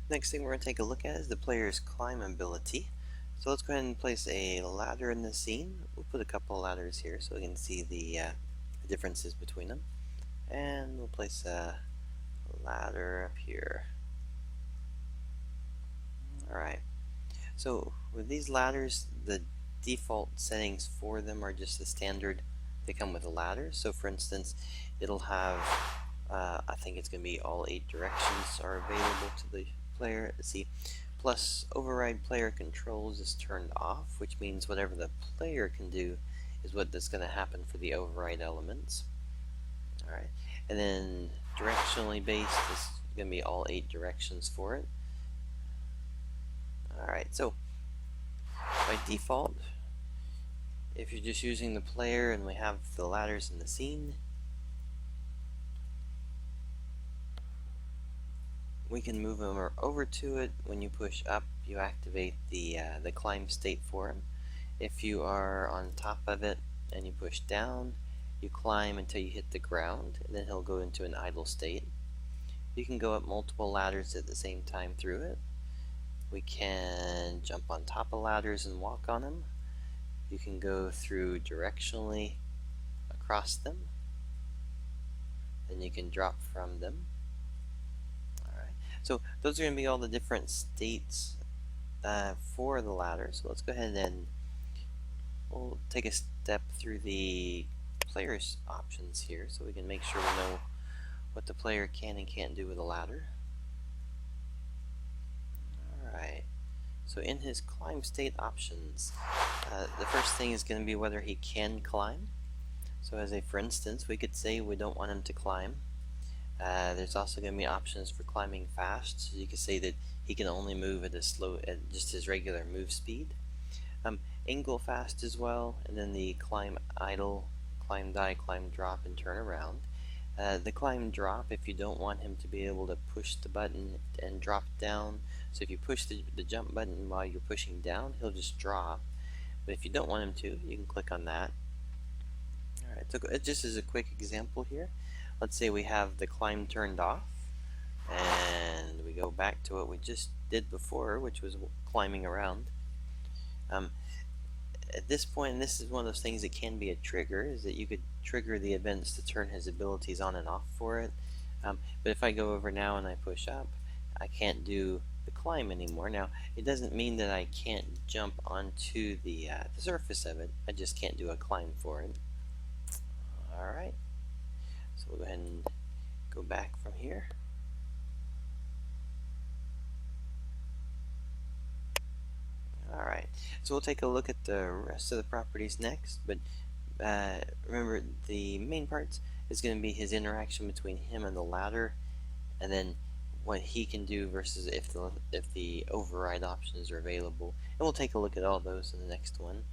Next thing we're going to take a look at is the player's climb ability. So let's go ahead and place a ladder in the scene. We'll put a couple of ladders here so we can see the differences between them. And we'll place a ladder up here. Alright, so with these ladders, the default settings for them are just the standard. They come with a ladder. So for instance, it'll have, I think it's going to be all 8 directions are available to the player. Let's see. Plus, override player controls is turned off, which means whatever the player can do is what that's going to happen for the override elements. Alright, and then directionally based is going to be all 8 directions for it. Alright, so by default, if you're just using the player and we have the ladders in the scene, we can move them over to it. When you push up, you activate the climb state for him. If you are on top of it and you push down, you climb until you hit the ground, and then he'll go into an idle state. You can go up multiple ladders at the same time through it. We can jump on top of ladders and walk on them. You can go through directionally across them. Then you can drop from them. Alright, so those are going to be all the different states for the ladder. So let's go ahead and we'll take a step through the player's options here so we can make sure we know what the player can and can't do with a ladder. Alright, so in his climb state options, the first thing is going to be whether he can climb. So as a for instance, we could say we don't want him to climb. There's also going to be options for climbing fast, so you could say that he can only move at just his regular move speed. Angle fast as well, and then the climb idle, climb die, climb drop, and turn around. The climb drop, if you don't want him to be able to push the button and drop down, so if you push the jump button while you're pushing down, he'll just drop. But if you don't want him to, you can click on that. Alright, so just as a quick example here, let's say we have the climb turned off, and we go back to what we just did before, which was climbing around. At this point, and this is one of those things that can be a trigger, is that you could trigger the events to turn his abilities on and off for it. But if I go over now and I push up, I can't do the climb anymore. Now, it doesn't mean that I can't jump onto the surface of it. I just can't do a climb for it. Alright, so we'll go ahead and go back from here. Alright, so we'll take a look at the rest of the properties next, but remember the main parts is going to be his interaction between him and the ladder, and then what he can do versus if the override options are available. And we'll take a look at all those in the next one.